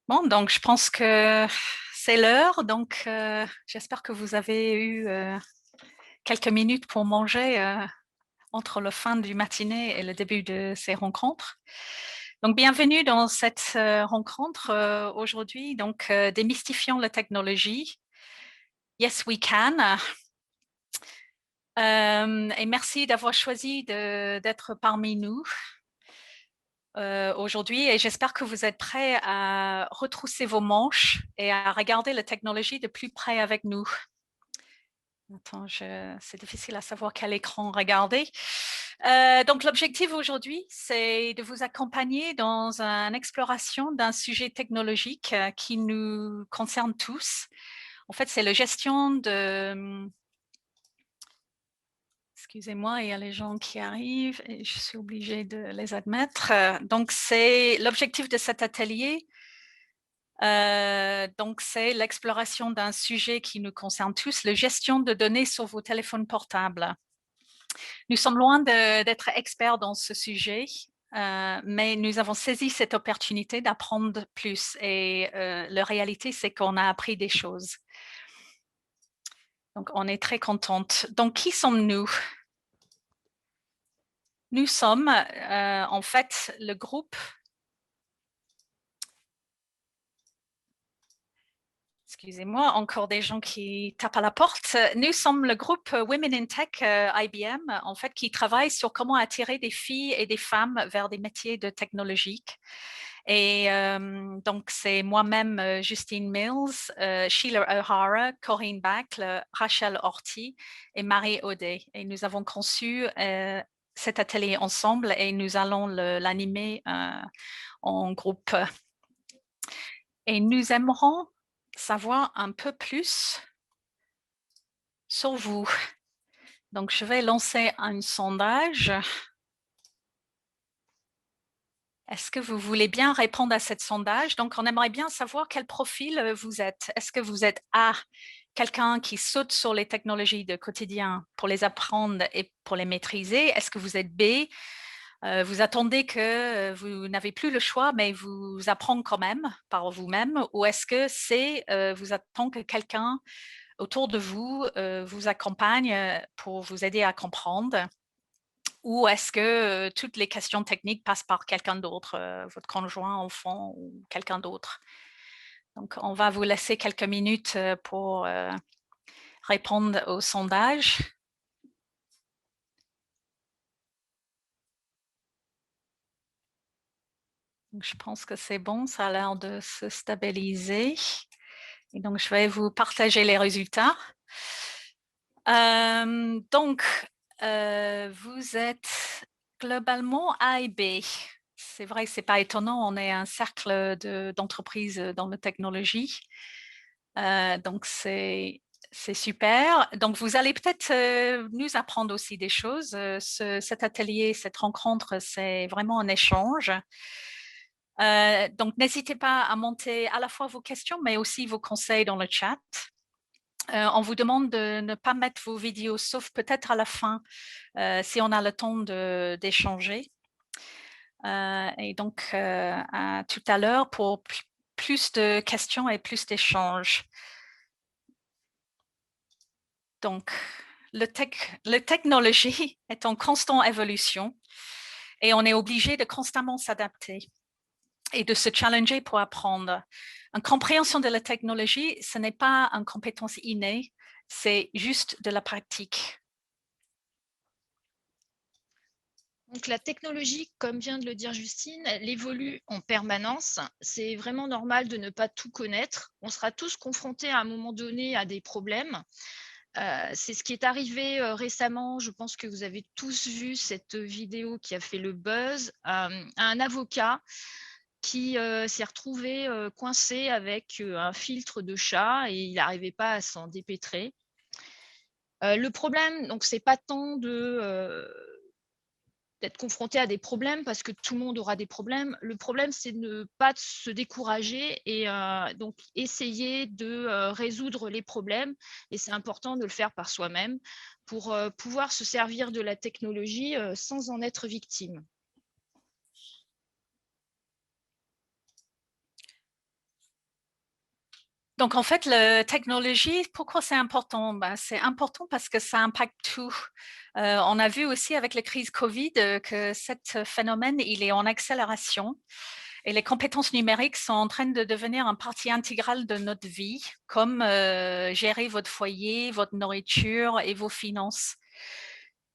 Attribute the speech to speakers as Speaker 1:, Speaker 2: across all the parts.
Speaker 1: Bon, donc je pense que c'est l'heure. Donc, j'espère que vous avez eu quelques minutes pour manger entre la fin du matinée et le début de ces rencontres. Donc, bienvenue dans cette rencontre aujourd'hui. Donc, démystifions la technologie. Yes, we can. Et merci d'avoir choisi d'être parmi nous aujourd'hui et j'espère que vous êtes prêts à retrousser vos manches et à regarder la technologie de plus près avec nous. Attends, c'est difficile à savoir quel écran regarder. Donc, l'objectif aujourd'hui, c'est de vous accompagner dans une exploration d'un sujet technologique qui nous concerne tous. En fait, c'est la gestion de... Excusez-moi, il y a les gens qui arrivent et je suis obligée de les admettre. Donc, c'est l'objectif de cet atelier. Donc, c'est l'exploration d'un sujet qui nous concerne tous, la gestion de données sur vos téléphones portables. Nous sommes loin d'être experts dans ce sujet, mais nous avons saisi cette opportunité d'apprendre plus. Et la réalité, c'est qu'on a appris des choses. Donc, on est très contente. Donc, qui sommes-nous? Nous sommes en fait le groupe. Excusez-moi, encore des gens qui tapent à la porte. Nous sommes le groupe Women in Tech IBM, en fait, qui travaille sur comment attirer des filles et des femmes vers des métiers de technologique. Et donc, c'est moi-même, Justine Mills, Sheila O'Hara, Corinne Bacle, Rachel Horty et Marie Audet. Et nous avons conçu cet atelier ensemble et nous allons l'animer en groupe. Et nous aimerons savoir un peu plus sur vous. Donc, je vais lancer un sondage. Est-ce que vous voulez bien répondre à ce sondage? Donc, on aimerait bien savoir quel profil vous êtes. Est-ce que vous êtes A, quelqu'un qui saute sur les technologies de quotidien pour les apprendre et pour les maîtriser? Est-ce que vous êtes B, vous attendez que vous n'avez plus le choix, mais vous apprenez quand même par vous-même? Ou est-ce que C, vous attendez que quelqu'un autour de vous vous accompagne pour vous aider à comprendre? Ou est-ce que toutes les questions techniques passent par quelqu'un d'autre, votre conjoint, enfant ou quelqu'un d'autre? Donc, on va vous laisser quelques minutes pour répondre au sondage. Donc, je pense que c'est bon, ça a l'air de se stabiliser. Et donc, je vais vous partager les résultats. Donc, vous êtes globalement A et B. C'est vrai que ce n'est pas étonnant, on est un cercle d'entreprises dans la technologie. Donc, c'est super. Donc, vous allez peut-être nous apprendre aussi des choses. Cet atelier, cette rencontre, c'est vraiment un échange. Donc, n'hésitez pas à monter à la fois vos questions, mais aussi vos conseils dans le chat. On vous demande de ne pas mettre vos vidéos, sauf peut-être à la fin, si on a le temps d'échanger. Et donc, à tout à l'heure pour plus de questions et plus d'échanges. Donc, la technologie est en constante évolution et on est obligé de constamment s'adapter et de se challenger pour apprendre. Une compréhension de la technologie, ce n'est pas une compétence innée, c'est juste de la pratique.
Speaker 2: Donc la technologie, comme vient de le dire Justine, elle évolue en permanence. C'est vraiment normal de ne pas tout connaître. On sera tous confrontés à un moment donné à des problèmes. C'est ce qui est arrivé récemment. Je pense que vous avez tous vu cette vidéo qui a fait le buzz. Un avocat qui s'est retrouvé coincé avec un filtre de chat et il n'arrivait pas à s'en dépêtrer. Le problème, donc, c'est pas tant d'être confronté à des problèmes parce que tout le monde aura des problèmes. Le problème, c'est de ne pas se décourager et donc essayer de résoudre les problèmes. Et c'est important de le faire par soi-même pour pouvoir se servir de la technologie sans en être victime.
Speaker 1: Donc, en fait, la technologie, pourquoi c'est important? Ben, c'est important parce que ça impacte tout. On a vu aussi avec la crise Covid que cet phénomène, il est en accélération et les compétences numériques sont en train de devenir une partie intégrale de notre vie, comme gérer votre foyer, votre nourriture et vos finances.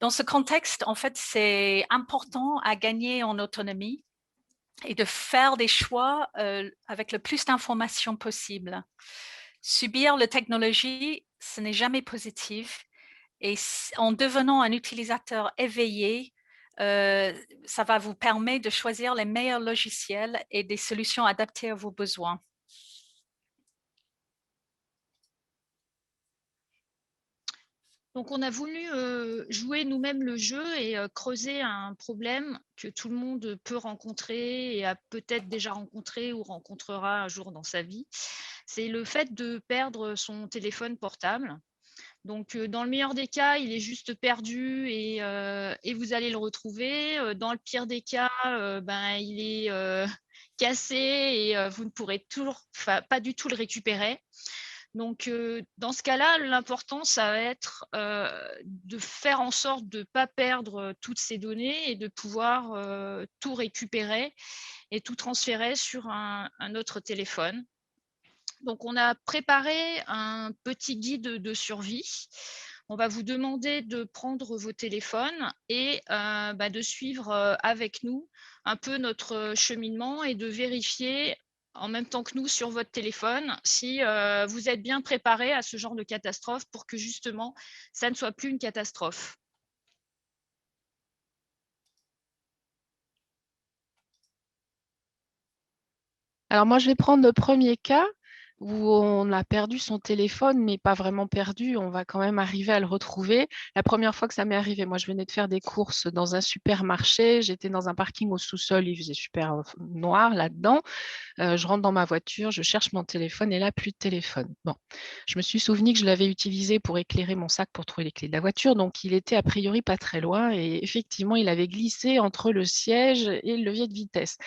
Speaker 1: Dans ce contexte, en fait, c'est important à gagner en autonomie et de faire des choix avec le plus d'informations possible. Subir la technologie, ce n'est jamais positif. Et en devenant un utilisateur éveillé, ça va vous permettre de choisir les meilleurs logiciels et des solutions adaptées à vos besoins.
Speaker 2: Donc on a voulu, jouer nous-mêmes le jeu et creuser un problème que tout le monde peut rencontrer et a peut-être déjà rencontré ou rencontrera un jour dans sa vie. C'est le fait de perdre son téléphone portable. Donc, dans le meilleur des cas, il est juste perdu et vous allez le retrouver. Dans le pire des cas, ben, il est, cassé et vous ne pourrez toujours pas du tout le récupérer. Donc, dans ce cas-là, l'important, ça va être, de faire en sorte de ne pas perdre, toutes ces données et de pouvoir, tout récupérer et tout transférer sur un autre téléphone. Donc, on a préparé un petit guide de survie. On va vous demander de prendre vos téléphones et bah, de suivre avec nous un peu notre cheminement et de vérifier en même temps que nous sur votre téléphone si vous êtes bien préparé à ce genre de catastrophe pour que justement ça ne soit plus une catastrophe.
Speaker 3: Alors moi, je vais prendre le premier cas où on a perdu son téléphone, mais pas vraiment perdu. On va quand même arriver à le retrouver. La première fois que ça m'est arrivé, moi, je venais de faire des courses dans un supermarché. J'étais dans un parking au sous-sol. Il faisait super noir là-dedans. Je rentre dans ma voiture, je cherche mon téléphone et là, plus de téléphone. Bon, je me suis souvenu que je l'avais utilisé pour éclairer mon sac pour trouver les clés de la voiture. Donc, il était a priori pas très loin et effectivement, il avait glissé entre le siège et le levier de vitesse.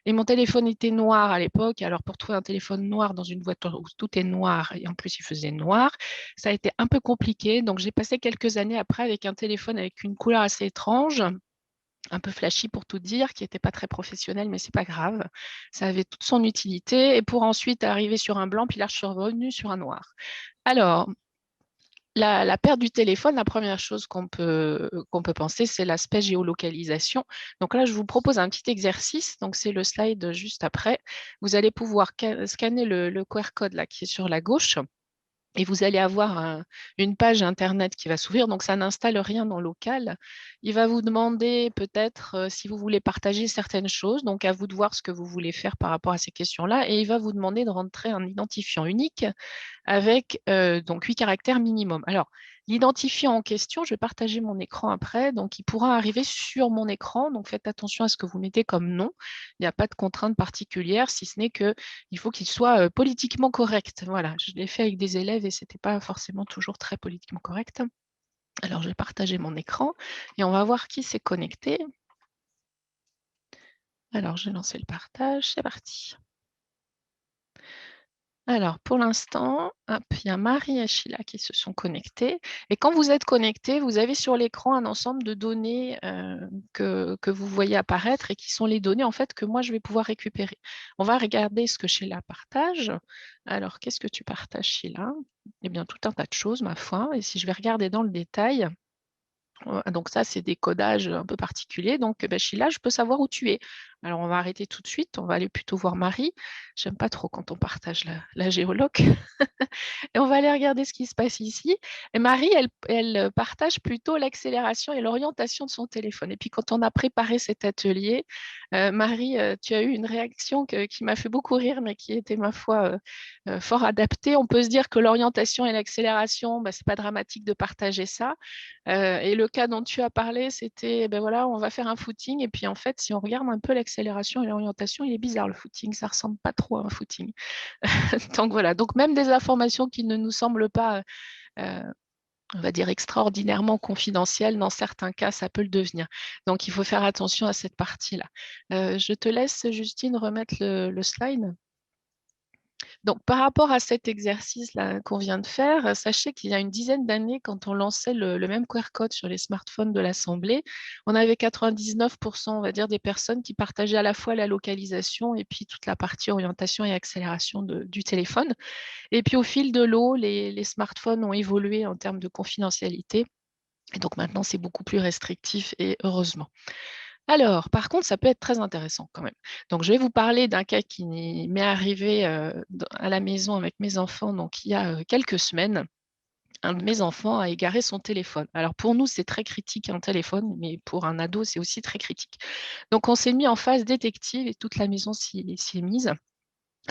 Speaker 3: Et mon téléphone était noir à l'époque. Alors, pour trouver un téléphone noir dans une voiture où tout est noir, et en plus, il faisait noir, ça a été un peu compliqué. Donc, j'ai passé quelques années après avec un téléphone avec une couleur assez étrange, un peu flashy pour tout dire, qui n'était pas très professionnel, mais c'est pas grave. Ça avait toute son utilité. Et pour ensuite arriver sur un blanc, puis là, je suis revenue sur un noir. Alors, la perte du téléphone, la première chose qu'on peut penser, c'est l'aspect géolocalisation. Donc là, je vous propose un petit exercice. Donc, c'est le slide juste après. Vous allez pouvoir scanner le QR code là, qui est sur la gauche. Et vous allez avoir une page Internet qui va s'ouvrir. Donc, ça n'installe rien dans local. Il va vous demander peut-être si vous voulez partager certaines choses. Donc, à vous de voir ce que vous voulez faire par rapport à ces questions-là. Et il va vous demander de rentrer un identifiant unique avec donc 8 caractères minimum. Alors, l'identifiant en question, je vais partager mon écran après, donc il pourra arriver sur mon écran, donc faites attention à ce que vous mettez comme nom. Il n'y a pas de contrainte particulière, si ce n'est qu'il faut qu'il soit politiquement correct. Voilà, je l'ai fait avec des élèves et ce n'était pas forcément toujours très politiquement correct. Alors, je vais partager mon écran et on va voir qui s'est connecté. Alors, j'ai lancé le partage, c'est parti. Alors, pour l'instant, il y a Marie et Sheila qui se sont connectés. Et quand vous êtes connectés, vous avez sur l'écran un ensemble de données que vous voyez apparaître et qui sont les données en fait que moi, je vais pouvoir récupérer. On va regarder ce que Sheila partage. Alors, qu'est-ce que tu partages, Sheila? Eh bien, tout un tas de choses, ma foi. Et si je vais regarder dans le détail, donc ça, c'est des codages un peu particuliers. Donc, Sheila, je peux savoir où tu es. Alors, on va arrêter tout de suite. On va aller plutôt voir Marie. J'aime pas trop quand on partage la géoloc. Et on va aller regarder ce qui se passe ici. Et Marie, elle partage plutôt l'accélération et l'orientation de son téléphone. Et puis, quand on a préparé cet atelier, Marie, tu as eu une réaction qui m'a fait beaucoup rire, mais qui était, ma foi, fort adaptée. On peut se dire que l'orientation et l'accélération, ce n'est pas dramatique de partager ça. Et le cas dont tu as parlé, c'était, ben voilà, on va faire un footing. Et puis, en fait, si on regarde un peu l'accélération et l'orientation, il est bizarre le footing. Ça ne ressemble pas trop à un footing. Donc, voilà. Donc, même des informations qui ne nous semblent pas, on va dire, extraordinairement confidentielles, dans certains cas, ça peut le devenir. Donc, il faut faire attention à cette partie-là. Je te laisse, Justine, remettre le slide. Donc, par rapport à cet exercice-là qu'on vient de faire, sachez qu'il y a une dizaine d'années, quand on lançait le même QR code sur les smartphones de l'Assemblée, on avait 99%, on va dire, des personnes qui partageaient à la fois la localisation et puis toute la partie orientation et accélération du téléphone. Et puis, au fil de l'eau, les smartphones ont évolué en termes de confidentialité. Et donc, maintenant, c'est beaucoup plus restrictif et heureusement. Alors, par contre, ça peut être très intéressant quand même. Donc, je vais vous parler d'un cas qui m'est arrivé à la maison avec mes enfants, donc il y a quelques semaines. Un de mes enfants a égaré son téléphone. Alors, pour nous, c'est très critique un téléphone, mais pour un ado, c'est aussi très critique. Donc, on s'est mis en phase détective et toute la maison s'y est mise.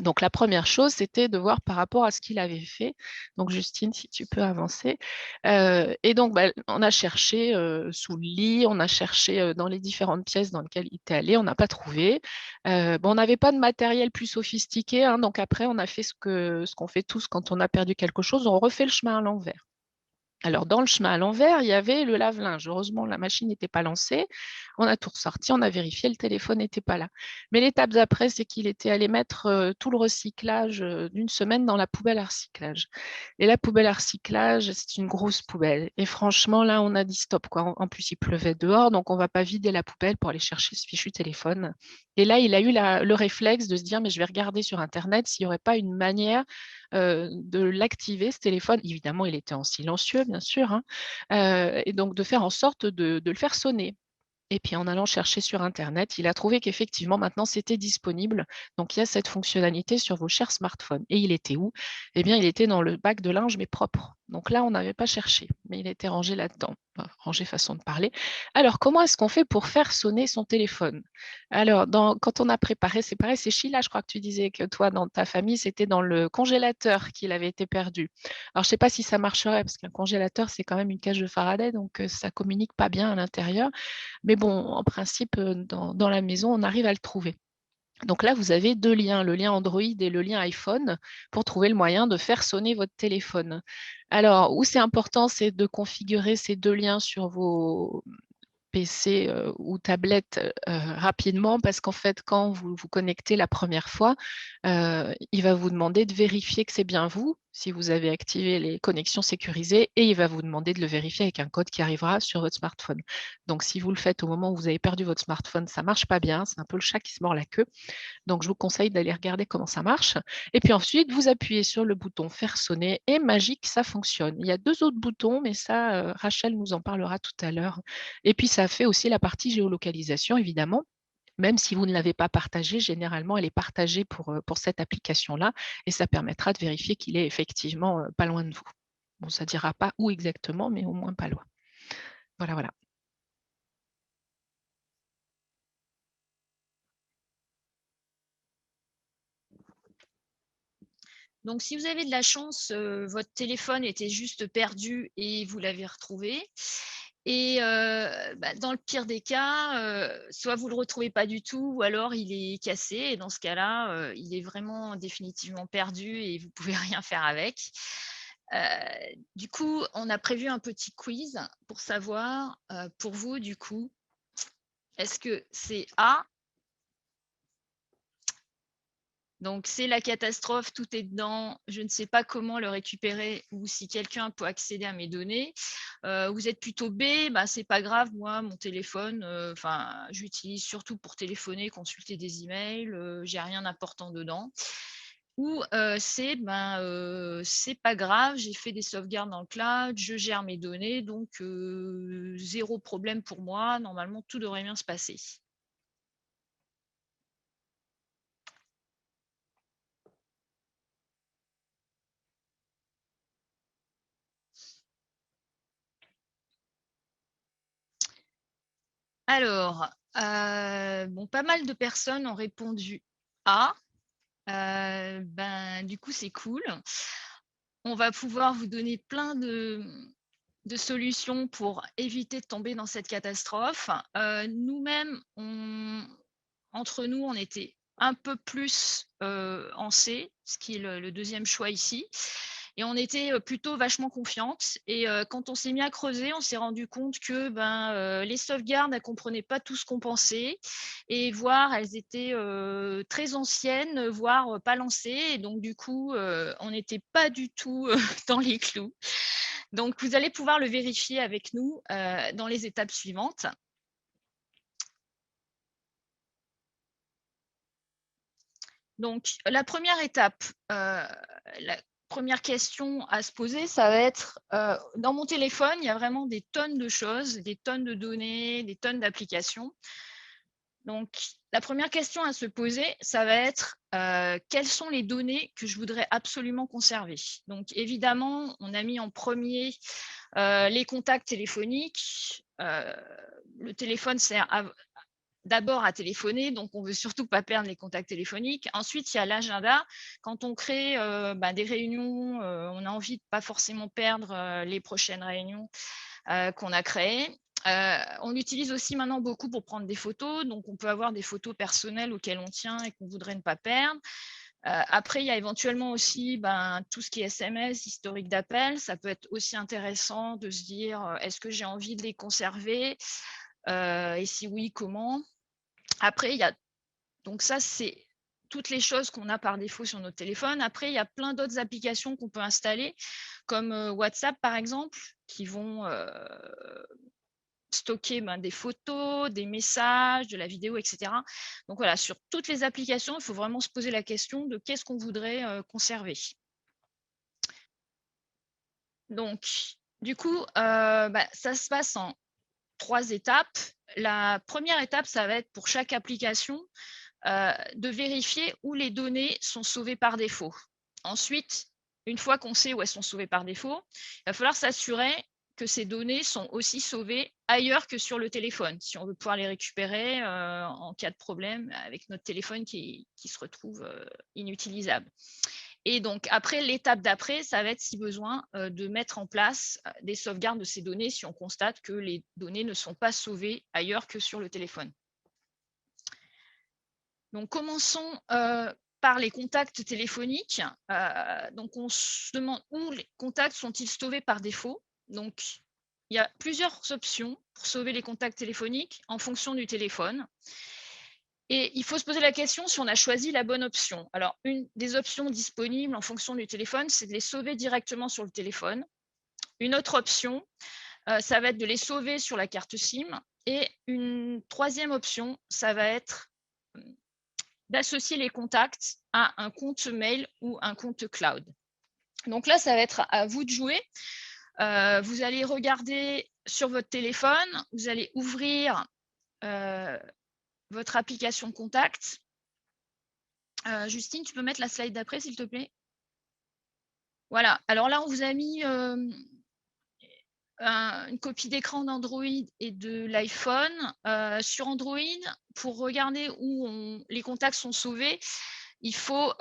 Speaker 3: Donc, la première chose, c'était de voir par rapport à ce qu'il avait fait. Donc, Justine, si tu peux avancer. Et donc, on a cherché sous le lit, on a cherché dans les différentes pièces dans lesquelles il était allé, on n'a pas trouvé. On n'avait pas de matériel plus sophistiqué, hein, donc après, on a fait ce qu'on fait tous quand on a perdu quelque chose, on refait le chemin à l'envers. Alors, dans le chemin à l'envers, il y avait le lave-linge. Heureusement, la machine n'était pas lancée. On a tout ressorti, on a vérifié, le téléphone n'était pas là. Mais l'étape d'après, c'est qu'il était allé mettre tout le recyclage d'une semaine dans la poubelle à recyclage. Et la poubelle à recyclage, c'est une grosse poubelle. Et franchement, là, on a dit stop, quoi. En plus, il pleuvait dehors, donc on ne va pas vider la poubelle pour aller chercher ce fichu téléphone. Et là, il a eu le réflexe de se dire, mais je vais regarder sur Internet s'il n'y aurait pas une manière de l'activer, ce téléphone. Évidemment, il était en silencieux, bien sûr, hein, et donc de faire en sorte de le faire sonner. Et puis en allant chercher sur Internet, il a trouvé qu'effectivement, maintenant, c'était disponible. Donc, il y a cette fonctionnalité sur vos chers smartphones. Et il était où? Eh bien, il était dans le bac de linge, mais propre. Donc là, on n'avait pas cherché, mais il était rangé là-dedans. Enfin, rangé façon de parler. Alors, comment est-ce qu'on fait pour faire sonner son téléphone? Alors, quand on a préparé, c'est pareil, c'est Sheila, je crois que tu disais que toi, dans ta famille, c'était dans le congélateur qu'il avait été perdu. Alors, je ne sais pas si ça marcherait, parce qu'un congélateur, c'est quand même une cage de Faraday, donc ça ne communique pas bien à l'intérieur. Mais bon, en principe, dans la maison, on arrive à le trouver. Donc là, vous avez deux liens, le lien Android et le lien iPhone, pour trouver le moyen de faire sonner votre téléphone. Alors, où c'est important, c'est de configurer ces deux liens sur vos PC ou tablette rapidement, parce qu'en fait, quand vous vous connectez la première fois, il va vous demander de vérifier que c'est bien vous, si vous avez activé les connexions sécurisées, et il va vous demander de le vérifier avec un code qui arrivera sur votre smartphone. Donc, si vous le faites au moment où vous avez perdu votre smartphone, ça ne marche pas bien, c'est un peu le chat qui se mord la queue. Donc, je vous conseille d'aller regarder comment ça marche. Et puis ensuite, vous appuyez sur le bouton faire sonner et magique, ça fonctionne. Il y a deux autres boutons, mais ça, Rachel nous en parlera tout à l'heure. Et puis, ça fait aussi la partie géolocalisation, évidemment. Même si vous ne l'avez pas partagée, généralement, elle est partagée pour cette application-là et ça permettra de vérifier qu'il est effectivement pas loin de vous. Bon, ça ne dira pas où exactement, mais au moins pas loin. Voilà, voilà.
Speaker 2: Donc, si vous avez de la chance, votre téléphone était juste perdu et vous l'avez retrouvé. Et dans le pire des cas, soit vous ne le retrouvez pas du tout, ou alors il est cassé. Et dans ce cas-là, il est vraiment définitivement perdu et vous ne pouvez rien faire avec. Du coup, on a prévu un petit quiz pour savoir, pour vous, du coup, est-ce que c'est A, donc c'est la catastrophe, tout est dedans, je ne sais pas comment le récupérer ou si quelqu'un peut accéder à mes données. Vous êtes plutôt B, c'est pas grave, moi, mon téléphone, j'utilise surtout pour téléphoner, consulter des emails, j'ai rien d'important dedans. Ou C, c'est pas grave, j'ai fait des sauvegardes dans le cloud, je gère mes données, donc zéro problème pour moi, normalement tout devrait bien se passer. Alors, pas mal de personnes ont répondu A. Du coup, c'est cool. On va pouvoir vous donner plein de solutions pour éviter de tomber dans cette catastrophe. Nous-mêmes, entre nous, on était un peu plus en C, ce qui est le deuxième choix ici. Et on était plutôt vachement confiante. Et quand on s'est mis à creuser, on s'est rendu compte que les sauvegardes, elles ne comprenaient pas tout ce qu'on pensait. Et voire, elles étaient très anciennes, voire pas lancées. Et donc, du coup, on n'était pas du tout dans les clous. Donc, vous allez pouvoir le vérifier avec nous dans les étapes suivantes. Donc, la première étape, la première question à se poser, ça va être, dans mon téléphone, il y a vraiment des tonnes de choses, des tonnes de données, des tonnes d'applications. Donc, la première question à se poser, ça va être quelles sont les données que je voudrais absolument conserver. Donc, évidemment, on a mis en premier les contacts téléphoniques. Le téléphone sert d'abord à téléphoner, donc on ne veut surtout pas perdre les contacts téléphoniques. Ensuite, il y a l'agenda. Quand on crée des réunions, on a envie de ne pas forcément perdre les prochaines réunions qu'on a créées. On l'utilise aussi maintenant beaucoup pour prendre des photos. Donc, on peut avoir des photos personnelles auxquelles on tient et qu'on voudrait ne pas perdre. Après, il y a éventuellement aussi tout ce qui est SMS, historique d'appel. Ça peut être aussi intéressant de se dire, est-ce que j'ai envie de les conserver et si oui, comment? Après, il y a donc ça, c'est toutes les choses qu'on a par défaut sur notre téléphone. Après, il y a plein d'autres applications qu'on peut installer, comme WhatsApp, par exemple, qui vont stocker des photos, des messages, de la vidéo, etc. Donc voilà, sur toutes les applications, il faut vraiment se poser la question de qu'est-ce qu'on voudrait conserver. Donc, du coup, ça se passe en 3 étapes. La première étape, ça va être pour chaque application de vérifier où les données sont sauvées par défaut. Ensuite, une fois qu'on sait où elles sont sauvées par défaut, il va falloir s'assurer que ces données sont aussi sauvées ailleurs que sur le téléphone, si on veut pouvoir les récupérer en cas de problème avec notre téléphone qui se retrouve inutilisable. Et donc, après, l'étape d'après, ça va être, si besoin, de mettre en place des sauvegardes de ces données si on constate que les données ne sont pas sauvées ailleurs que sur le téléphone. Donc, commençons par les contacts téléphoniques. Donc, on se demande où les contacts sont-ils sauvés par défaut. Donc, il y a plusieurs options pour sauver les contacts téléphoniques en fonction du téléphone. Et il faut se poser la question si on a choisi la bonne option. Alors, une des options disponibles en fonction du téléphone, c'est de les sauver directement sur le téléphone. Une autre option, ça va être de les sauver sur la carte SIM. Et une troisième option, ça va être d'associer les contacts à un compte mail ou un compte cloud. Donc là, ça va être à vous de jouer. Vous allez regarder sur votre téléphone, vous allez ouvrir votre application Contact. Justine, tu peux mettre la slide d'après, s'il te plaît? Voilà. Alors là, on vous a mis une copie d'écran d'Android et de l'iPhone. Sur Android, pour regarder où les contacts sont sauvés, il faut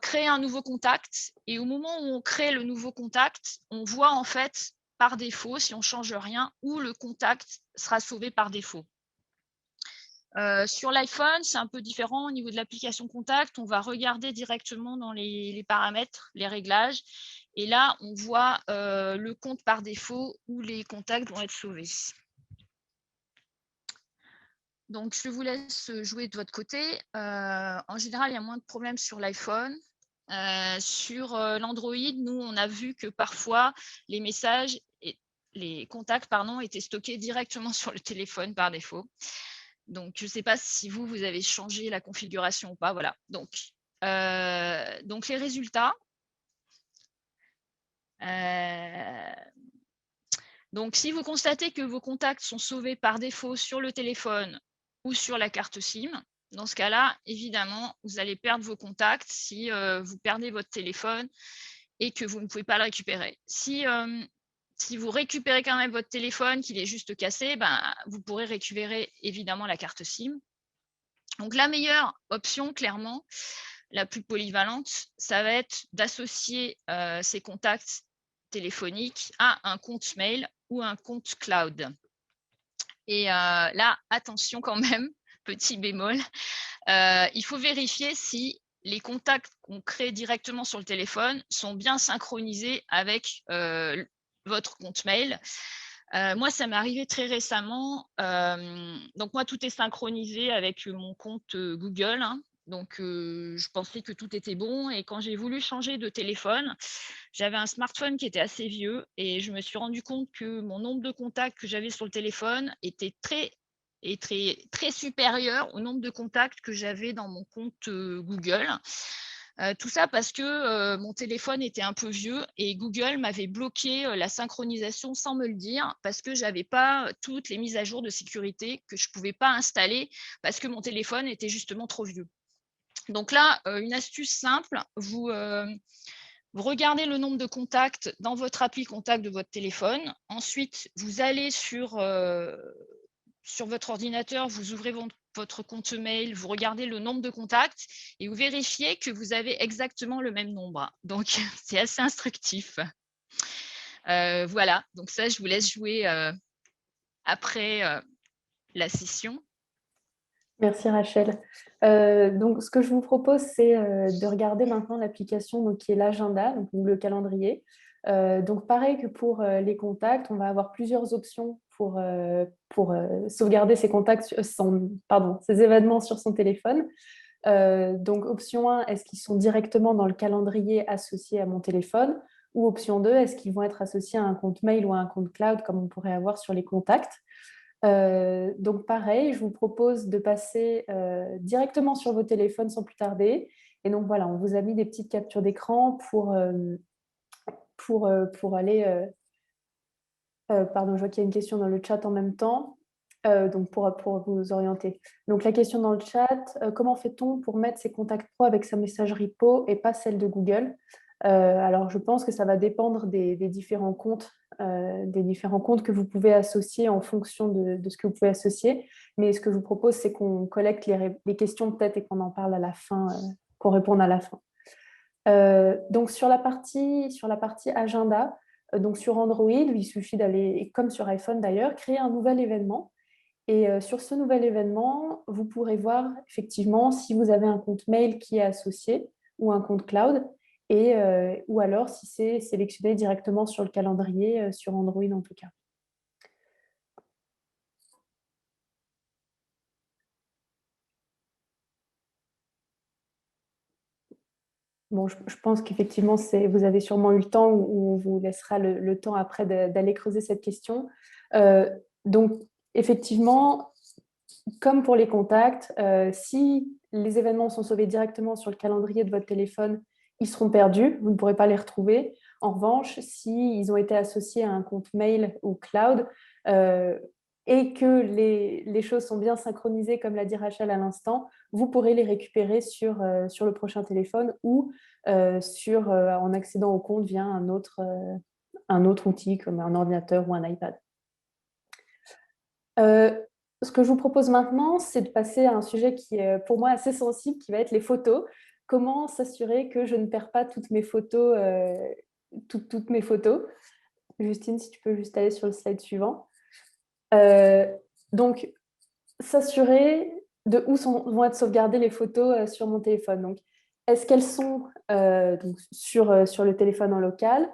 Speaker 2: créer un nouveau contact. Et au moment où on crée le nouveau contact, on voit en fait par défaut, si on ne change rien, où le contact sera sauvé par défaut. Sur l'iPhone, c'est un peu différent au niveau de l'application Contact. On va regarder directement dans les paramètres, les réglages. Et là, on voit le compte par défaut où les contacts vont être sauvés. Donc, je vous laisse jouer de votre côté. En général, il y a moins de problèmes sur l'iPhone. Sur l'Android, nous, on a vu que parfois, les messages et les contacts étaient stockés directement sur le téléphone par défaut. Donc, je ne sais pas si vous avez changé la configuration ou pas. Voilà. Donc les résultats. Donc, si vous constatez que vos contacts sont sauvés par défaut sur le téléphone ou sur la carte SIM, dans ce cas-là, évidemment, vous allez perdre vos contacts si vous perdez votre téléphone et que vous ne pouvez pas le récupérer. Si vous récupérez quand même votre téléphone, qu'il est juste cassé, vous pourrez récupérer évidemment la carte SIM. Donc, la meilleure option, clairement, la plus polyvalente, ça va être d'associer ces contacts téléphoniques à un compte mail ou un compte cloud. Et là, attention quand même, petit bémol, il faut vérifier si les contacts qu'on crée directement sur le téléphone sont bien synchronisés avec votre compte mail. Moi, ça m'est arrivé très récemment. Donc moi, tout est synchronisé avec mon compte Google, hein. Donc je pensais que tout était bon et quand j'ai voulu changer de téléphone, j'avais un smartphone qui était assez vieux et je me suis rendu compte que mon nombre de contacts que j'avais sur le téléphone était très supérieur au nombre de contacts que j'avais dans mon compte Google. Tout ça parce que mon téléphone était un peu vieux et Google m'avait bloqué la synchronisation sans me le dire parce que j'avais pas toutes les mises à jour de sécurité que je pouvais pas installer parce que mon téléphone était justement trop vieux. Donc là, une astuce simple, vous regardez le nombre de contacts dans votre appli contact de votre téléphone. Ensuite, vous allez sur votre ordinateur, vous ouvrez votre compte mail, vous regardez le nombre de contacts et vous vérifiez que vous avez exactement le même nombre. Donc, c'est assez instructif. Voilà, donc ça, je vous laisse jouer après la session.
Speaker 4: Merci Rachel. Donc, ce que je vous propose, c'est de regarder maintenant l'application qui est l'agenda, ou le calendrier. Donc, pareil que pour les contacts, on va avoir plusieurs options pour sauvegarder ces contacts, ces événements sur son téléphone. Donc, option 1, est-ce qu'ils sont directement dans le calendrier associé à mon téléphone? Ou option 2, est-ce qu'ils vont être associés à un compte mail ou à un compte cloud comme on pourrait avoir sur les contacts? Donc pareil, je vous propose de passer directement sur vos téléphones sans plus tarder. Et donc voilà, on vous a mis des petites captures d'écran pour aller... pardon, je vois qu'il y a une question dans le chat en même temps, donc pour vous orienter. Donc la question dans le chat, comment fait-on pour mettre ses contacts pro avec sa messagerie pro et pas celle de Google? Alors je pense que ça va dépendre des différents comptes que vous pouvez associer en fonction de ce que vous pouvez associer. Mais ce que je vous propose, c'est qu'on collecte les questions peut-être et qu'on en parle à la fin, qu'on réponde à la fin. Donc sur la partie agenda, donc sur Android, il suffit d'aller, comme sur iPhone d'ailleurs, créer un nouvel événement. Et sur ce nouvel événement, vous pourrez voir effectivement si vous avez un compte mail qui est associé ou un compte cloud, ou alors si c'est sélectionné directement sur le calendrier, sur Android en tout cas. Bon, je pense qu'effectivement, vous avez sûrement eu le temps ou on vous laissera le temps après d'aller creuser cette question. Donc, effectivement, comme pour les contacts, si les événements sont sauvés directement sur le calendrier de votre téléphone, ils seront perdus, vous ne pourrez pas les retrouver. En revanche, s'ils ont été associés à un compte mail ou cloud et que les choses sont bien synchronisées, comme l'a dit Rachel à l'instant, vous pourrez les récupérer sur le prochain téléphone ou en accédant au compte via un autre outil comme un ordinateur ou un iPad. Ce que je vous propose maintenant, c'est de passer à un sujet qui est pour moi assez sensible, qui va être les photos. Comment s'assurer que je ne perds pas toutes mes photos, toutes mes photos. Justine, si tu peux juste aller sur le slide suivant. Donc, s'assurer de où vont être sauvegardées les photos sur mon téléphone. Donc, est-ce qu'elles sont sur le téléphone en local?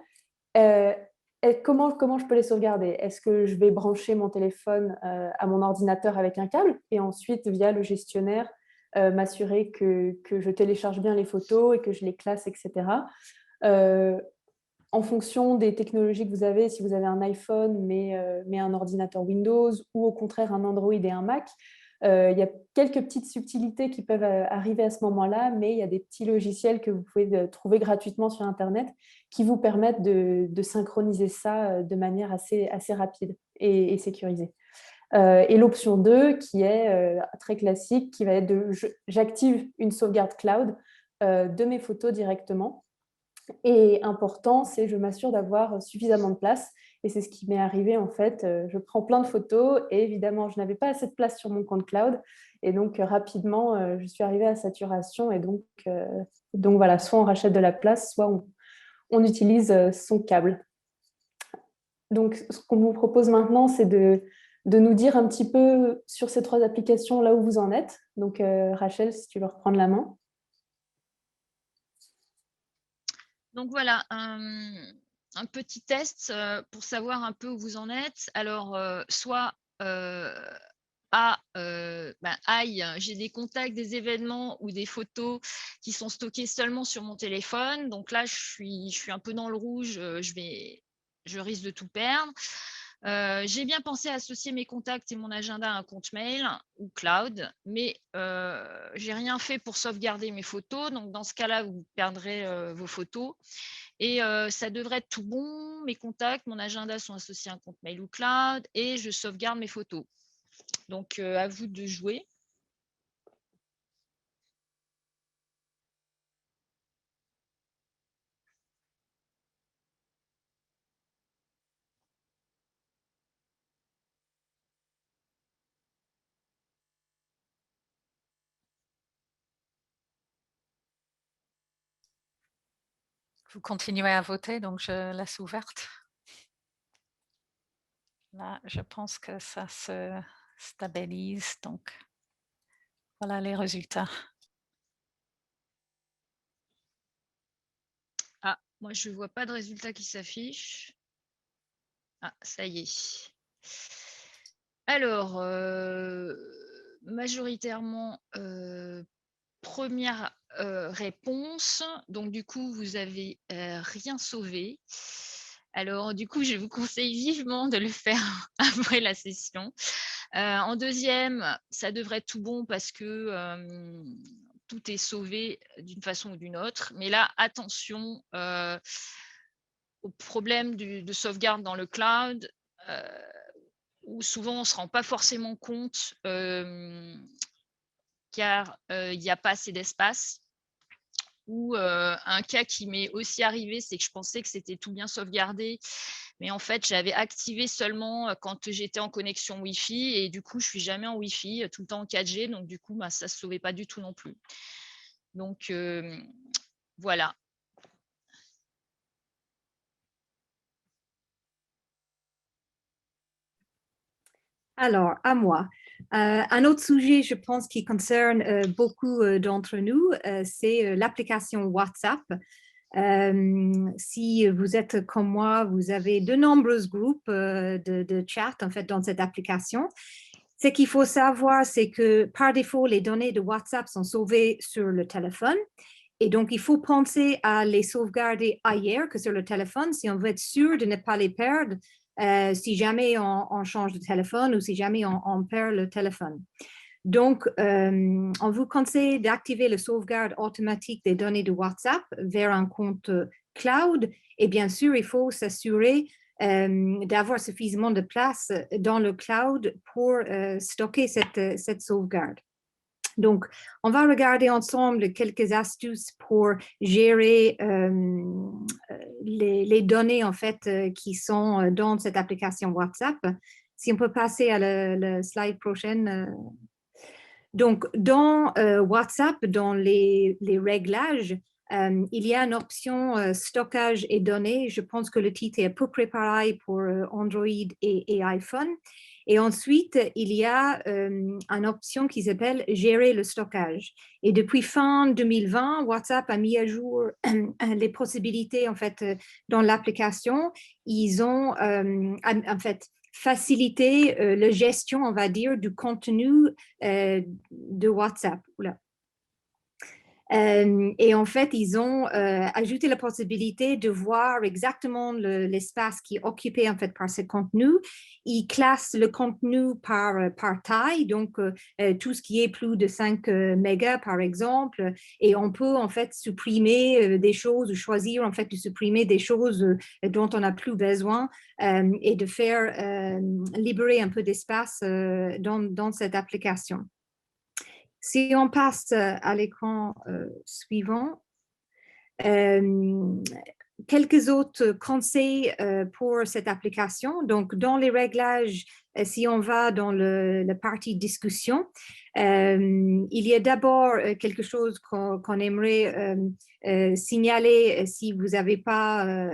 Speaker 4: Et comment je peux les sauvegarder? Est-ce que je vais brancher mon téléphone à mon ordinateur avec un câble et ensuite, via le gestionnaire, m'assurer que je télécharge bien les photos et que je les classe, etc. En fonction des technologies que vous avez, si vous avez un iPhone mais un ordinateur Windows ou au contraire un Android et un Mac, il y a quelques petites subtilités qui peuvent arriver à ce moment-là, mais il y a des petits logiciels que vous pouvez trouver gratuitement sur Internet qui vous permettent de synchroniser ça de manière assez rapide et sécurisée. Et l'option 2, qui est très classique, qui va être j'active une sauvegarde cloud de mes photos directement. Et important, c'est je m'assure d'avoir suffisamment de place. Et c'est ce qui m'est arrivé en fait. Je prends plein de photos et évidemment, je n'avais pas assez de place sur mon compte cloud. Et donc, rapidement, je suis arrivée à saturation. Et donc voilà, soit on rachète de la place, soit on utilise son câble. Donc, ce qu'on vous propose maintenant, c'est de nous dire un petit peu sur ces 3 applications là où vous en êtes. Donc, Rachel, si tu veux reprendre la main.
Speaker 2: Donc voilà, un petit test pour savoir un peu où vous en êtes. Alors, soit aïe, j'ai des contacts, des événements ou des photos qui sont stockées seulement sur mon téléphone. Donc là, je suis un peu dans le rouge, je risque de tout perdre. J'ai bien pensé à associer mes contacts et mon agenda à un compte mail ou cloud, mais j'ai rien fait pour sauvegarder mes photos. Donc dans ce cas-là, vous perdrez vos photos. Et ça devrait être tout bon. Mes contacts, mon agenda sont associés à un compte mail ou cloud et je sauvegarde mes photos. Donc à vous de jouer.
Speaker 1: Vous continuez à voter, donc je laisse ouverte. Là, je pense que ça se stabilise, donc voilà les résultats.
Speaker 2: Ah, moi je ne vois pas de résultat qui s'affiche. Ah, ça y est. Alors, majoritairement, première réponse. Donc, du coup, vous avez rien sauvé. Alors, du coup, je vous conseille vivement de le faire après la session. En deuxième, ça devrait être tout bon parce que tout est sauvé d'une façon ou d'une autre. Mais là, attention au problème de sauvegarde dans le cloud, où souvent on ne se rend pas forcément compte car il n'y a pas assez d'espace. Ou un cas qui m'est aussi arrivé, c'est que je pensais que c'était tout bien sauvegardé, mais en fait, j'avais activé seulement quand j'étais en connexion Wi-Fi et du coup, je ne suis jamais en Wi-Fi, tout le temps en 4G, donc du coup, ça ne se sauvait pas du tout non plus. Donc, voilà.
Speaker 5: Alors, à moi. Un autre sujet, je pense, qui concerne beaucoup d'entre nous, c'est l'application WhatsApp. Si vous êtes comme moi, vous avez de nombreux groupes de chat en fait dans cette application. Ce qu'il faut savoir, c'est que par défaut, les données de WhatsApp sont sauvées sur le téléphone. Et donc, il faut penser à les sauvegarder ailleurs que sur le téléphone si on veut être sûr de ne pas les perdre si jamais on change de téléphone ou si jamais on perd le téléphone. Donc, on vous conseille d'activer la sauvegarde automatique des données de WhatsApp vers un compte cloud. Et bien sûr, il faut s'assurer d'avoir suffisamment de place dans le cloud pour stocker cette sauvegarde. Donc, on va regarder ensemble quelques astuces pour gérer les données en fait qui sont dans cette application WhatsApp. Si on peut passer à la slide prochaine. Donc, dans WhatsApp, dans les réglages, il y a une option stockage et données. Je pense que le titre est à peu près pareil pour Android et iPhone. Et ensuite, il y a une option qui s'appelle gérer le stockage. Et depuis fin 2020, WhatsApp a mis à jour les possibilités en fait dans l'application. Ils ont en fait facilité la gestion, on va dire, du contenu de WhatsApp. Et en fait, ils ont ajouté la possibilité de voir exactement l'espace qui est occupé en fait par ce contenu. Ils classent le contenu par taille, donc tout ce qui est plus de 5 mégas par exemple, et on peut en fait supprimer des choses ou choisir en fait de supprimer des choses dont on n'a plus besoin et de faire libérer un peu d'espace dans cette application. Si on passe à l'écran suivant, quelques autres conseils pour cette application. Donc, dans les réglages, si on va dans la partie discussion, il y a d'abord quelque chose qu'on aimerait signaler si vous n'avez pas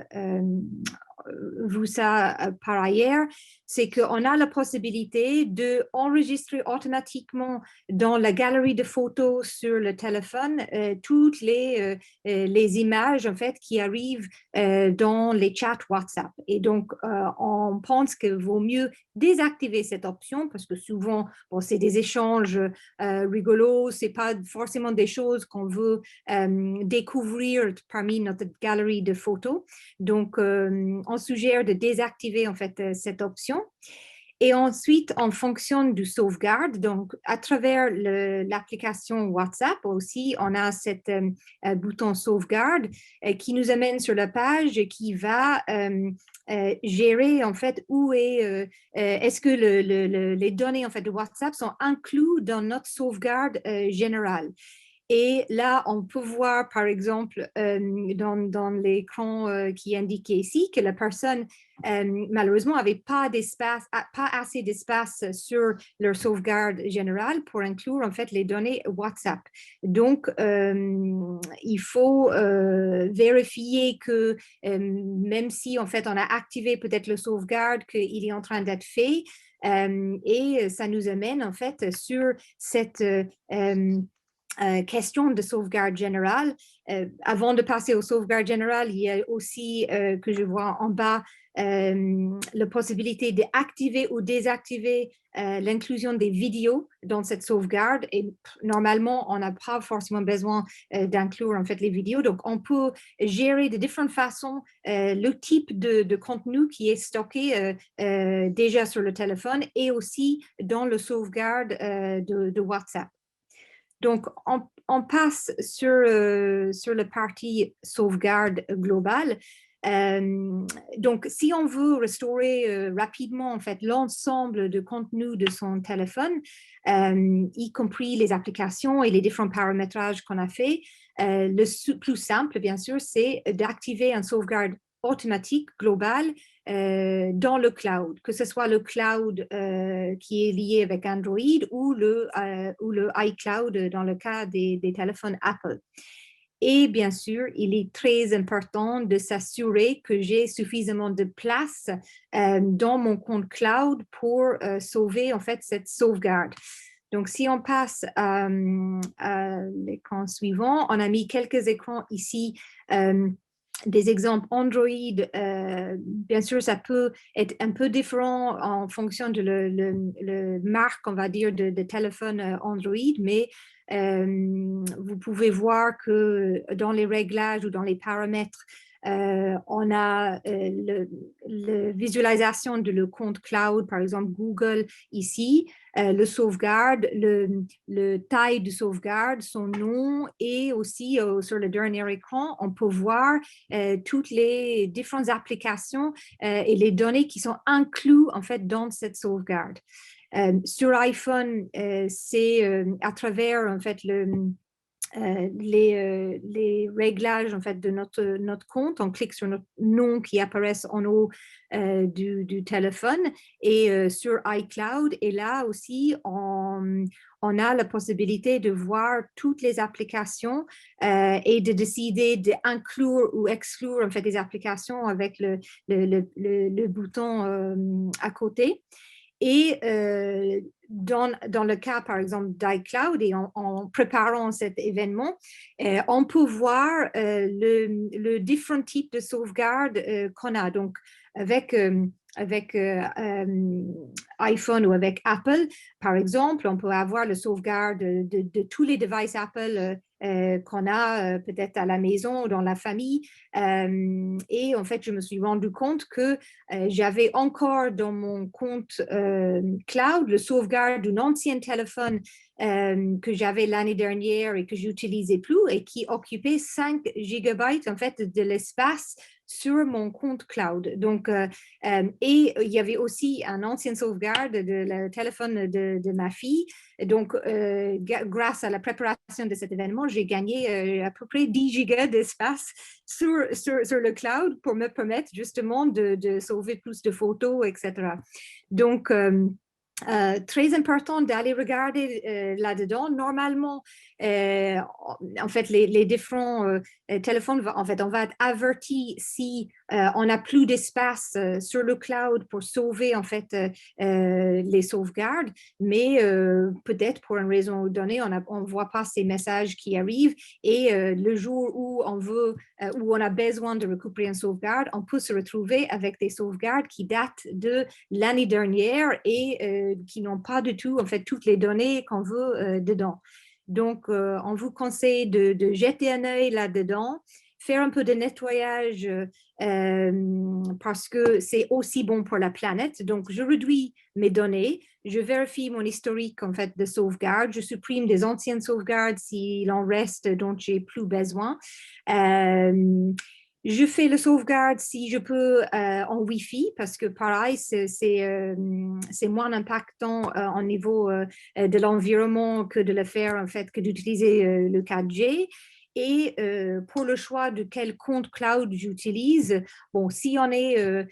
Speaker 5: vu ça par ailleurs, c'est qu'on a la possibilité d'enregistrer automatiquement dans la galerie de photos sur le téléphone toutes les images en fait qui arrivent dans les chats WhatsApp. Et donc, on pense qu'il vaut mieux désactiver cette option parce que souvent, bon, c'est des échanges rigolos, c'est pas forcément des choses qu'on veut découvrir parmi notre galerie de photos. Donc, on suggère de désactiver en fait cette option. Et ensuite, en fonction du sauvegarde, donc à travers l'application WhatsApp aussi, on a cet bouton sauvegarde qui nous amène sur la page qui va gérer en fait où est-ce que les données en fait de WhatsApp sont incluses dans notre sauvegarde générale. Et là, on peut voir, par exemple, dans l'écran qui est indiqué ici, que la personne, malheureusement, n'avait pas assez d'espace sur leur sauvegarde générale pour inclure, en fait, les données WhatsApp. Donc, il faut vérifier que, même si, en fait, on a activé peut-être le sauvegarde, qu'il est en train d'être fait, et ça nous amène, en fait, sur cette question de sauvegarde générale. Avant de passer aux sauvegardes générales, il y a aussi, que je vois en bas, la possibilité d'activer ou désactiver l'inclusion des vidéos dans cette sauvegarde. Et normalement, on n'a pas forcément besoin d'inclure en fait les vidéos. Donc, on peut gérer de différentes façons le type de contenu qui est stocké déjà sur le téléphone et aussi dans le sauvegarde de WhatsApp. Donc, on passe sur la partie sauvegarde globale. Donc, si on veut restaurer rapidement en fait l'ensemble de contenu de son téléphone, y compris les applications et les différents paramétrages qu'on a fait, le plus simple, bien sûr, c'est d'activer un sauvegarde automatique global dans le cloud, que ce soit le cloud qui est lié avec Android ou le iCloud dans le cas des téléphones Apple. Et bien sûr, il est très important de s'assurer que j'ai suffisamment de place dans mon compte cloud pour sauver en fait cette sauvegarde. Donc, si on passe à l'écran suivant, on a mis quelques écrans ici. Des exemples Android, bien sûr, ça peut être un peu différent en fonction de le marque, on va dire, de téléphone Android, mais vous pouvez voir que dans les réglages ou dans les paramètres, on a la visualisation de le compte cloud, par exemple Google ici, le sauvegarde, le taille de sauvegarde, son nom et aussi sur le dernier écran, on peut voir toutes les différentes applications et les données qui sont incluses en fait dans cette sauvegarde. Sur iPhone, c'est à travers en fait les réglages en fait de notre compte, on clique sur notre nom qui apparaît en haut du téléphone et sur iCloud, et là aussi on a la possibilité de voir toutes les applications et de décider d'inclure ou exclure en fait des applications avec le bouton à côté. Et dans le cas, par exemple, d'iCloud, et en préparant cet événement, on peut voir le différents types de sauvegarde qu'on a. Donc, avec iPhone ou avec Apple, par exemple, on peut avoir le sauvegarde de tous les devices Apple qu'on a peut-être à la maison ou dans la famille. Et en fait, je me suis rendu compte que j'avais encore dans mon compte cloud le sauvegarde d'un ancien téléphone que j'avais l'année dernière et que j'utilisais plus et qui occupait 5 gigabytes en fait de l'espace sur mon compte cloud. Donc, et il y avait aussi un ancien sauvegarde de le téléphone de ma fille. Donc, grâce à la préparation de cet événement, j'ai gagné à peu près 10 gigas d'espace sur le cloud pour me permettre justement de sauver plus de photos, etc. Donc, Très important d'aller regarder là-dedans. Normalement, en fait, les différents téléphones, en fait, on va être averti si on n'a plus d'espace sur le cloud pour sauver en fait les sauvegardes, mais peut-être pour une raison donnée, on ne voit pas ces messages qui arrivent et le jour où où on a besoin de récupérer une sauvegarde, on peut se retrouver avec des sauvegardes qui datent de l'année dernière et qui n'ont pas du tout en fait toutes les données qu'on veut dedans. Donc, on vous conseille de jeter un œil là-dedans, faire un peu de nettoyage parce que c'est aussi bon pour la planète. Donc, je réduis mes données, je vérifie mon historique en fait de sauvegarde, je supprime des anciennes sauvegardes s'il en reste dont j'ai plus besoin. Je fais le sauvegarde si je peux en Wi-Fi parce que pareil, c'est moins impactant au niveau de l'environnement que de le faire en fait, que d'utiliser le 4G. Et pour le choix de quel compte cloud j'utilise, bon, si on est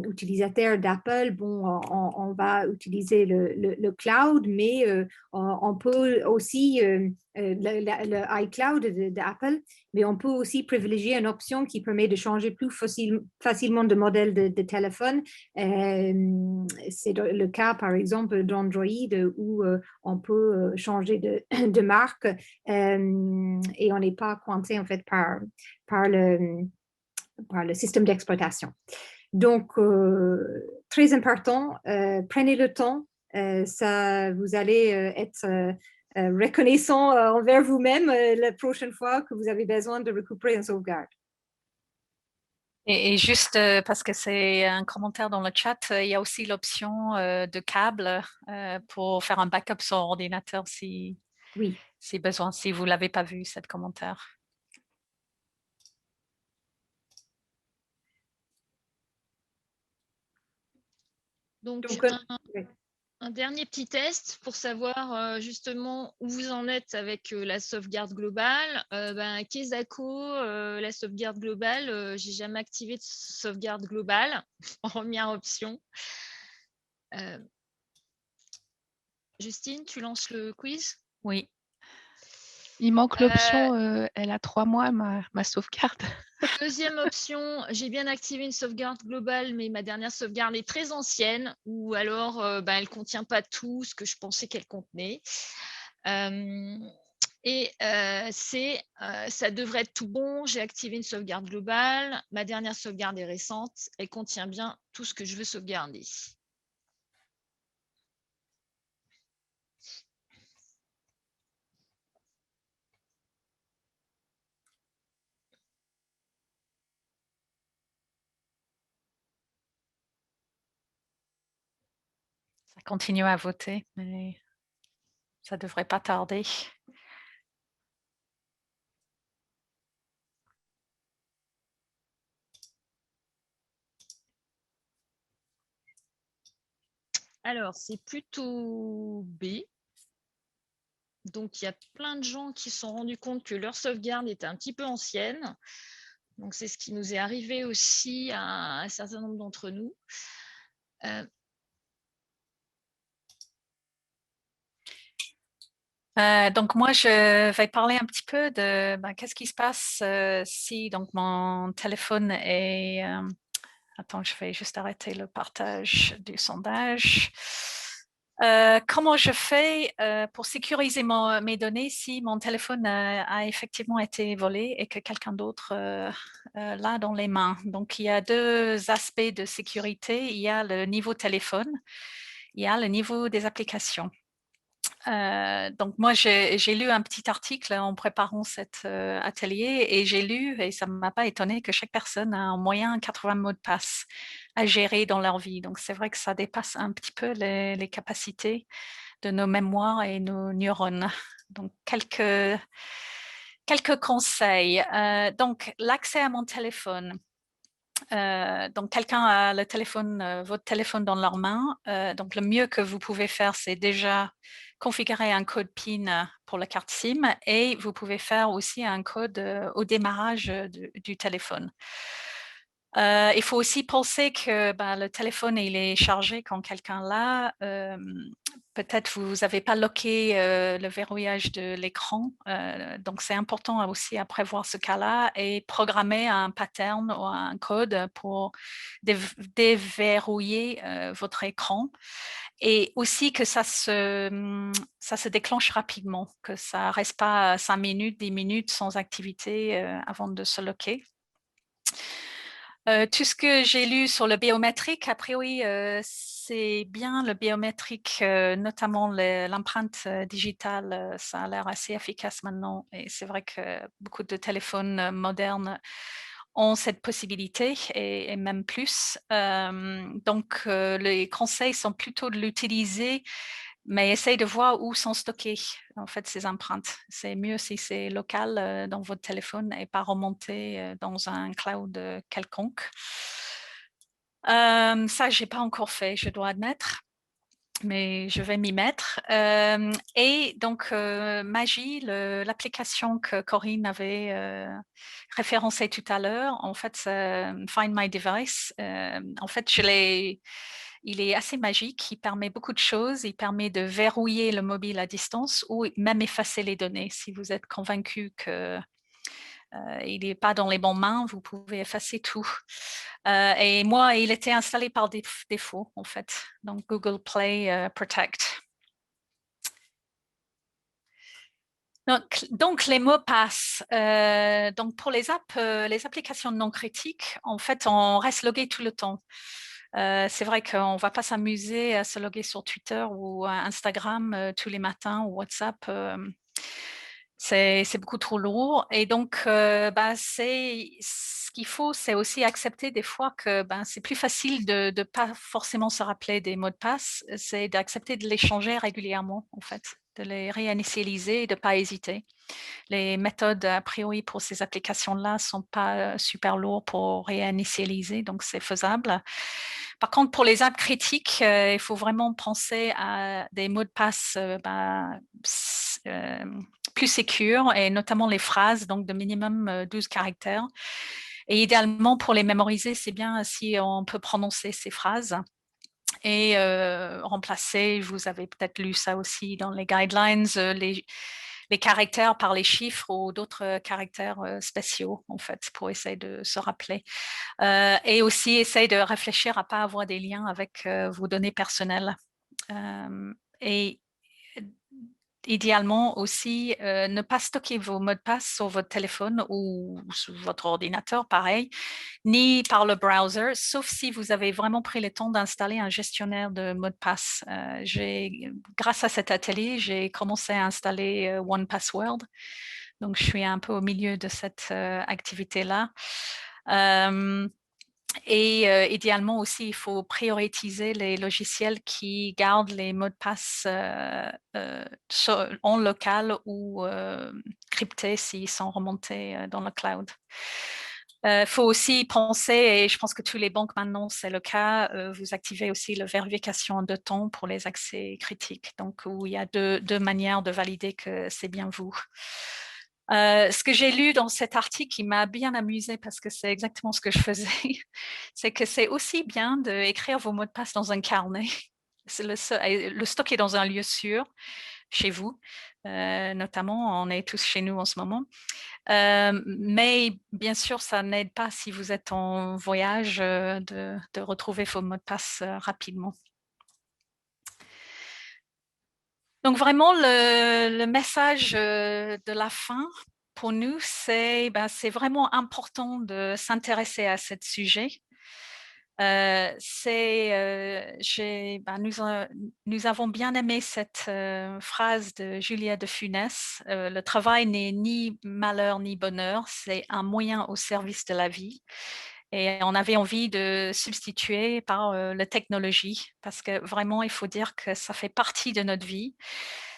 Speaker 5: utilisateur d'Apple, bon, on va utiliser le cloud, mais on peut aussi le iCloud d'Apple, mais on peut aussi privilégier une option qui permet de changer plus facilement de modèle de téléphone. C'est le cas, par exemple, d'Android où on peut changer de marque et on n'est pas coincé en fait par le système d'exploitation. Donc, très important, prenez le temps, ça, vous allez être reconnaissant envers vous-même la prochaine fois que vous avez besoin de récupérer une sauvegarde.
Speaker 1: Et juste parce que c'est un commentaire dans le chat, il y a aussi l'option de câble pour faire un backup sur ordinateur si besoin, si vous ne l'avez pas vu, cette commentaire.
Speaker 2: Donc, un dernier petit test pour savoir justement où vous en êtes avec la sauvegarde globale. Kezako, la sauvegarde globale, j'ai jamais activé de sauvegarde globale en première option. Justine, tu lances le quiz?
Speaker 1: Oui.
Speaker 3: Il manque l'option, elle a 3 mois, ma sauvegarde.
Speaker 2: Deuxième option, j'ai bien activé une sauvegarde globale, mais ma dernière sauvegarde est très ancienne, ou alors elle ne contient pas tout ce que je pensais qu'elle contenait. Ça devrait être tout bon, j'ai activé une sauvegarde globale, ma dernière sauvegarde est récente, elle contient bien tout ce que je veux sauvegarder.
Speaker 1: Ça continue à voter, mais ça ne devrait pas tarder.
Speaker 2: Alors, c'est plutôt B. Donc, il y a plein de gens qui se sont rendus compte que leur sauvegarde était un petit peu ancienne. Donc, c'est ce qui nous est arrivé aussi à un certain nombre d'entre nous.
Speaker 1: Donc, moi, je vais parler un petit peu de qu'est-ce qui se passe si donc, mon téléphone est... attends, je vais juste arrêter le partage du sondage. Comment je fais pour sécuriser mes données si mon téléphone a effectivement été volé et que quelqu'un d'autre l'a dans les mains? Donc, il y a 2 aspects de sécurité. Il y a le niveau téléphone, il y a le niveau des applications. Donc moi, j'ai lu un petit article en préparant cet atelier et j'ai lu, et ça ne m'a pas étonné, que chaque personne a en moyenne 80 mots de passe à gérer dans leur vie. Donc c'est vrai que ça dépasse un petit peu les capacités de nos mémoires et nos neurones. Donc quelques conseils. Donc l'accès à mon téléphone. Donc, quelqu'un a votre téléphone dans leurs mains. Donc, le mieux que vous pouvez faire, c'est déjà configurer un code PIN pour la carte SIM et vous pouvez faire aussi un code au démarrage du téléphone. Il faut aussi penser que le téléphone, il est chargé quand quelqu'un l'a. Peut-être vous n'avez pas locké le verrouillage de l'écran. Donc, c'est important aussi à prévoir ce cas-là et programmer un pattern ou un code pour déverrouiller votre écran. Et aussi que ça se déclenche rapidement, que ça ne reste pas 5 minutes, 10 minutes sans activité avant de se locker. Tout ce que j'ai lu sur le biométrique, a priori, c'est bien le biométrique, notamment l'empreinte digitale, ça a l'air assez efficace maintenant. Et c'est vrai que beaucoup de téléphones modernes ont cette possibilité et même plus. Donc, les conseils sont plutôt de l'utiliser, mais essaye de voir où sont stockées en fait ces empreintes. C'est mieux si c'est local dans votre téléphone et pas remonté dans un cloud quelconque. Ça, j'ai pas encore fait, je dois admettre, mais je vais m'y mettre. Et donc, Magie, l'application que Corinne avait référencée tout à l'heure, en fait, Find My Device, en fait, il est assez magique, il permet beaucoup de choses, il permet de verrouiller le mobile à distance ou même effacer les données. Si vous êtes convaincu que il n'est pas dans les bonnes mains, vous pouvez effacer tout. Et moi, il était installé par défaut, en fait, donc Google Play Protect. Donc, les mots passe. Donc, pour les applications non critiques, en fait, on reste logué tout le temps. C'est vrai qu'on ne va pas s'amuser à se loguer sur Twitter ou Instagram tous les matins ou WhatsApp. C'est beaucoup trop lourd. Et donc, ce qu'il faut, c'est aussi accepter des fois que c'est plus facile de ne pas forcément se rappeler des mots de passe. C'est d'accepter de les changer régulièrement, en fait, de les réinitialiser et de ne pas hésiter. Les méthodes, a priori, pour ces applications-là ne sont pas super lourdes pour réinitialiser, donc c'est faisable. Par contre, pour les apps critiques, il faut vraiment penser à des mots de passe plus sécures et notamment les phrases, donc de minimum 12 caractères. Et idéalement, pour les mémoriser, c'est bien si on peut prononcer ces phrases et remplacer, vous avez peut-être lu ça aussi dans les guidelines, les caractères par les chiffres ou d'autres caractères spéciaux, en fait, pour essayer de se rappeler. Et aussi, essayer de réfléchir à ne pas avoir des liens avec vos données personnelles. Et idéalement aussi, ne pas stocker vos mots de passe sur votre téléphone ou sur votre ordinateur, pareil, ni par le browser, sauf si vous avez vraiment pris le temps d'installer un gestionnaire de mots de passe. Grâce à cet atelier, j'ai commencé à installer OnePassword. Donc, je suis un peu au milieu de cette activité-là. Et idéalement aussi, il faut prioriser les logiciels qui gardent les mots de passe en local ou cryptés s'ils sont remontés dans le cloud. Il faut aussi penser, et je pense que tous les banques maintenant, c'est le cas, vous activez aussi la vérification en 2 temps pour les accès critiques. Donc, où il y a deux manières de valider que c'est bien vous. Ce que j'ai lu dans cet article qui m'a bien amusé parce que c'est exactement ce que je faisais, c'est que c'est aussi bien d'écrire vos mots de passe dans un carnet, le stocker dans un lieu sûr, chez vous, notamment, on est tous chez nous en ce moment. Mais bien sûr, ça n'aide pas si vous êtes en voyage de retrouver vos mots de passe rapidement. Donc vraiment, le message de la fin pour nous, c'est vraiment important de s'intéresser à ce sujet. Nous avons bien aimé cette phrase de Julia de Funès. Le travail n'est ni malheur ni bonheur, c'est un moyen au service de la vie. Et on avait envie de substituer par la technologie, parce que vraiment, il faut dire que ça fait partie de notre vie.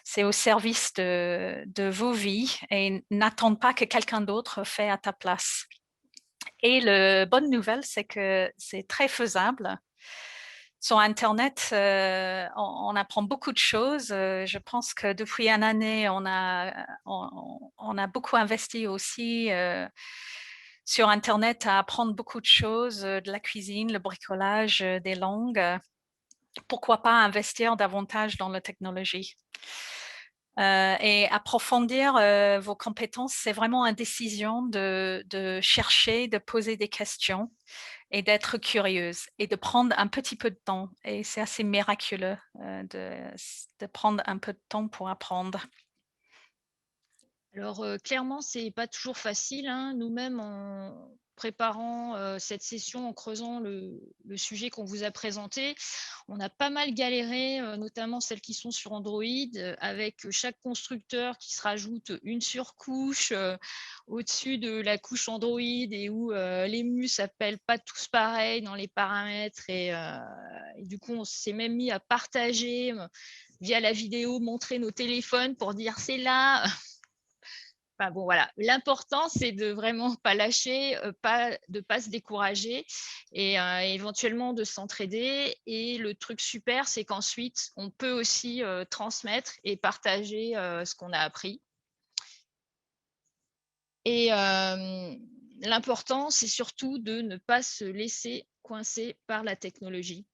Speaker 1: C'est au service de vos vies et n'attends pas que quelqu'un d'autre fait à ta place. Et la bonne nouvelle, c'est que c'est très faisable. Sur Internet, on apprend beaucoup de choses. Je pense que depuis une année, on a beaucoup investi aussi sur Internet à apprendre beaucoup de choses, de la cuisine, le bricolage, des langues. Pourquoi pas investir davantage dans la technologie? Et approfondir vos compétences, c'est vraiment une décision de chercher, de poser des questions et d'être curieuse et de prendre un petit peu de temps. Et c'est assez miraculeux de prendre un peu de temps pour apprendre.
Speaker 2: Alors, clairement, c'est pas toujours facile, hein. Nous-mêmes, en préparant, cette session, en creusant le sujet qu'on vous a présenté, on a pas mal galéré, notamment celles qui sont sur Android, avec chaque constructeur qui se rajoute une surcouche, au-dessus de la couche Android et où, les mus s'appellent pas tous pareil dans les paramètres et du coup, on s'est même mis à partager, via la vidéo, montrer nos téléphones pour dire: «C'est là». Enfin bon, voilà. L'important, c'est de vraiment pas lâcher, de pas se décourager et éventuellement de s'entraider. Et le truc super, c'est qu'ensuite, on peut aussi transmettre et partager ce qu'on a appris. Et l'important, c'est surtout de ne pas se laisser coincer par la technologie.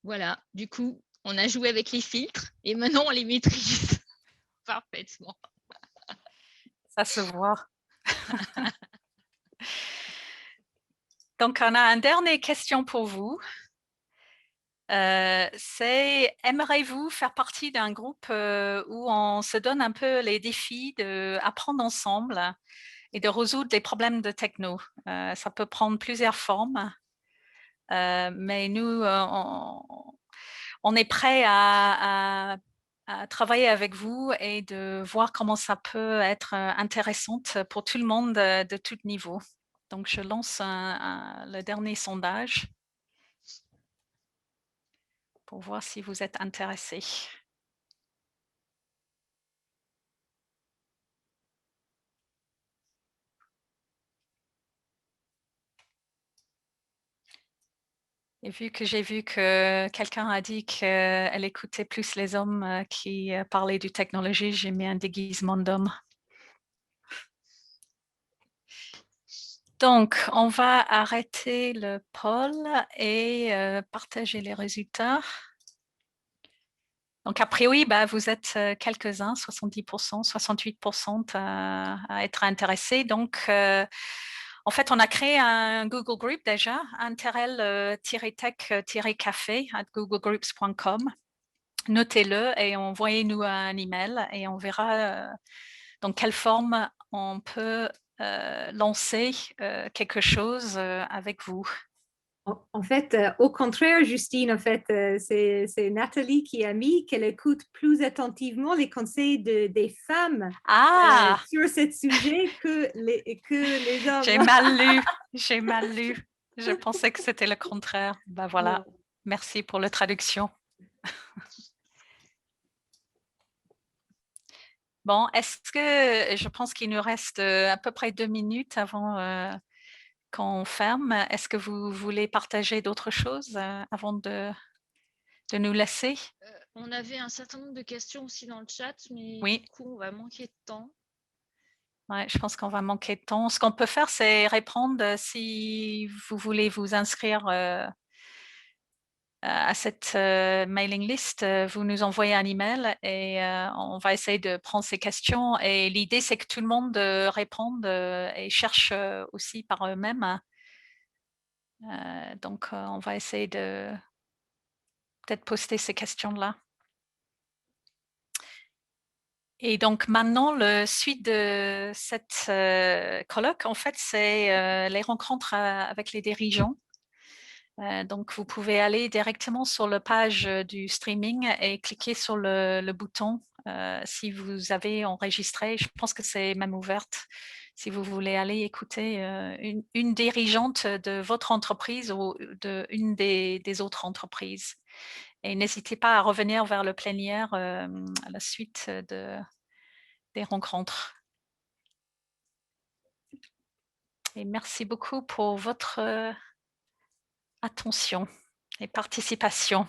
Speaker 2: Voilà, du coup, on a joué avec les filtres et maintenant on les maîtrise parfaitement.
Speaker 1: Ça se voit. Donc, on a une dernière question pour vous. C'est, aimeriez-vous faire partie d'un groupe où on se donne un peu les défis d'apprendre ensemble et de résoudre les problèmes de techno? Ça peut prendre plusieurs formes, mais nous, on est prêt à travailler avec vous et de voir comment ça peut être intéressante pour tout le monde de tout niveau. Donc, je lance le dernier sondage pour voir si vous êtes intéressés. Et vu que quelqu'un a dit qu'elle écoutait plus les hommes qui parlaient du technologie, j'ai mis un déguisement d'homme. Donc, on va arrêter le poll et partager les résultats. Donc, a priori, vous êtes quelques-uns, 70%, 68% à être intéressés. Donc, en fait, on a créé un Google Group déjà, interrel-tech-café à googlegroups.com. Notez-le et envoyez-nous un email et on verra dans quelle forme on peut lancer quelque chose avec vous.
Speaker 5: En fait, au contraire, Justine, en fait, c'est Nathalie qui a mis qu'elle écoute plus attentivement les conseils des femmes sur ce sujet que les hommes.
Speaker 1: J'ai mal lu, j'ai mal lu. Je pensais que c'était le contraire. Voilà, non. Merci pour la traduction. Bon, est-ce que je pense qu'il nous reste à peu près 2 minutes avant qu'on ferme. Est-ce que vous voulez partager d'autres choses avant de nous laisser?
Speaker 2: On avait un certain nombre de questions aussi dans le chat, mais
Speaker 1: oui.
Speaker 2: Du coup, on va manquer de temps.
Speaker 1: Ouais, je pense qu'on va manquer de temps. Ce qu'on peut faire, c'est répondre si vous voulez vous inscrire à cette mailing list. Vous nous envoyez un email et on va essayer de prendre ces questions. Et l'idée, c'est que tout le monde réponde et cherche aussi par eux-mêmes. Donc, on va essayer de peut-être poster ces questions-là. Et donc maintenant, le suite de cette colloque, en fait, c'est les rencontres avec les dirigeants. Donc, vous pouvez aller directement sur la page du streaming et cliquer sur le bouton si vous avez enregistré. Je pense que c'est même ouverte. Si vous voulez aller écouter une dirigeante de votre entreprise ou une des autres entreprises. Et n'hésitez pas à revenir vers le plénière à la suite des rencontres. Et merci beaucoup pour votre attention et participation.